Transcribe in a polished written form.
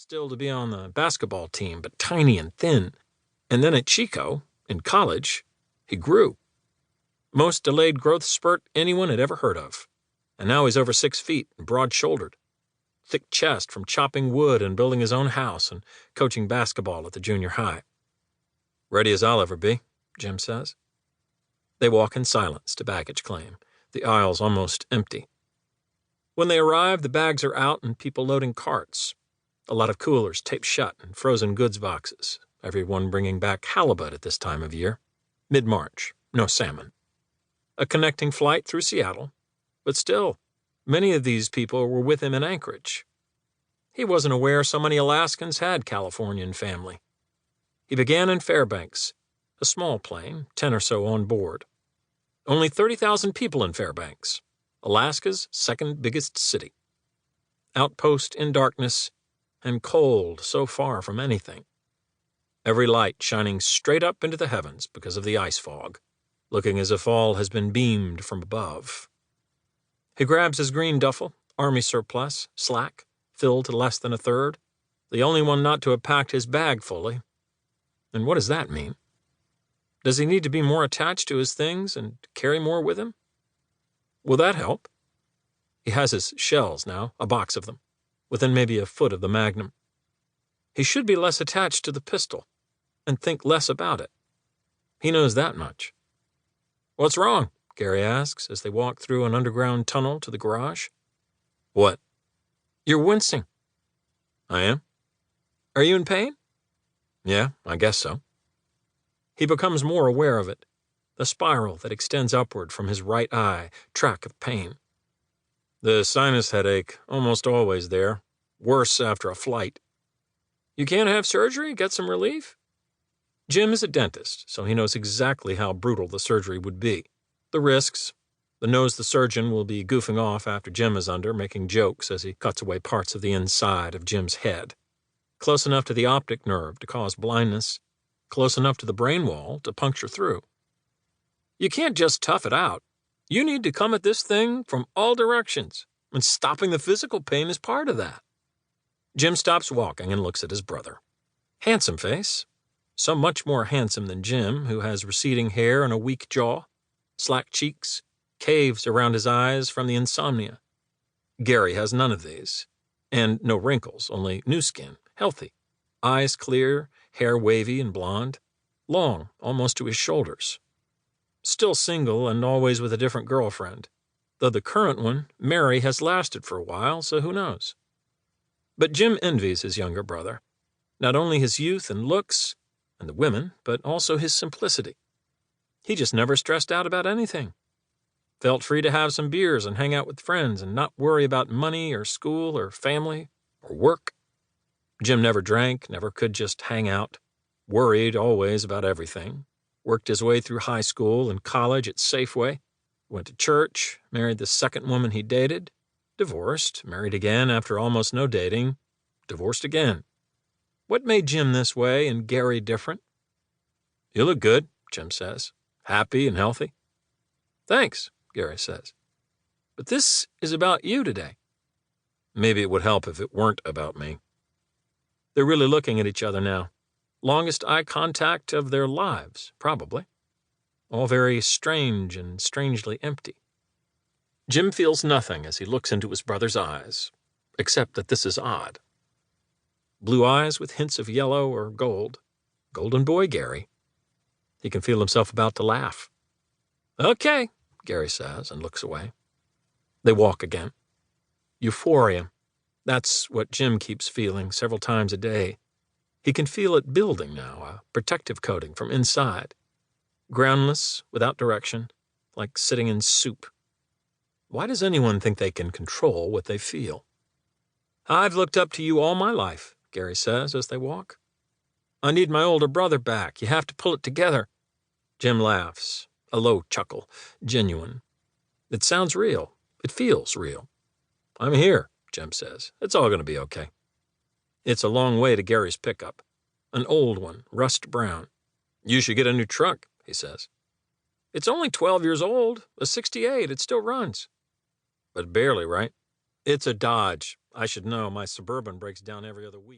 still to be on the basketball team, but tiny and thin. And then at Chico, in college, he grew. Most delayed growth spurt anyone had ever heard of. And now he's over 6 feet and broad-shouldered. Thick chest from chopping wood and building his own house and coaching basketball at the junior high. Ready as I'll ever be, Jim says. They walk in silence to baggage claim, the aisles almost empty. When they arrive, the bags are out and people loading carts. A lot of coolers taped shut and frozen goods boxes, everyone bringing back halibut at this time of year. Mid-March, no salmon. A connecting flight through Seattle, but still, many of these people were with him in Anchorage. He wasn't aware so many Alaskans had Californian family. He began in Fairbanks, a small plane, 10 or so on board. Only 30,000 people in Fairbanks, Alaska's second biggest city. Outpost in darkness and cold so far from anything. Every light shining straight up into the heavens because of the ice fog, looking as if all has been beamed from above. He grabs his green duffel, army surplus, slack, filled to less than a third, the only one not to have packed his bag fully. And what does that mean? Does he need to be more attached to his things and carry more with him? Will that help? He has his shells now, a box of them, within maybe a foot of the magnum. He should be less attached to the pistol and think less about it. He knows that much. What's wrong? Gary asks as they walk through an underground tunnel to the garage. What? You're wincing. I am? Are you in pain? Yeah, I guess so. He becomes more aware of it, the spiral that extends upward from his right eye, track of pain. The sinus headache, almost always there, worse after a flight. You can't have surgery, get some relief? Jim is a dentist, so he knows exactly how brutal the surgery would be. The risks, the knows the surgeon will be goofing off after Jim is under, making jokes as he cuts away parts of the inside of Jim's head. Close enough to the optic nerve to cause blindness, close enough to the brain wall to puncture through. You can't just tough it out. You need to come at this thing from all directions, and stopping the physical pain is part of that. Jim stops walking and looks at his brother. Handsome face, so much more handsome than Jim, who has receding hair and a weak jaw, slack cheeks, caves around his eyes from the insomnia. Gary has none of these, and no wrinkles, only new skin, healthy, eyes clear, hair wavy and blonde, long, almost to his shoulders. Still single and always with a different girlfriend, though the current one, Mary, has lasted for a while, so who knows. But Jim envies his younger brother, not only his youth and looks, and the women, but also his simplicity. He just never stressed out about anything. Felt free to have some beers and hang out with friends and not worry about money or school or family or work. Jim never drank, never could just hang out, worried always about everything, worked his way through high school and college at Safeway, went to church, married the second woman he dated, divorced, married again after almost no dating, divorced again. What made Jim this way and Gary different? You look good, Jim says, happy and healthy. Thanks, Gary says. But this is about you today. Maybe it would help if it weren't about me. They're really looking at each other now. Longest eye contact of their lives, probably. All very strange and strangely empty. Jim feels nothing as he looks into his brother's eyes, except that this is odd. Blue eyes with hints of yellow or gold. Golden boy, Gary. He can feel himself about to laugh. Okay, Gary says and looks away. They walk again. Euphoria. That's what Jim keeps feeling several times a day. He can feel it building now, a protective coating from inside. Groundless, without direction, like sitting in soup. Why does anyone think they can control what they feel? I've looked up to you all my life, Gary says as they walk. I need my older brother back. You have to pull it together. Jim laughs, a low chuckle, genuine. It sounds real. It feels real. I'm here, Jim says. It's all going to be okay. It's a long way to Gary's pickup. An old one, rust brown. You should get a new truck, he says. It's only 12 years old. A 68. It still runs. But barely, right? It's a Dodge. I should know. My Suburban breaks down every other week.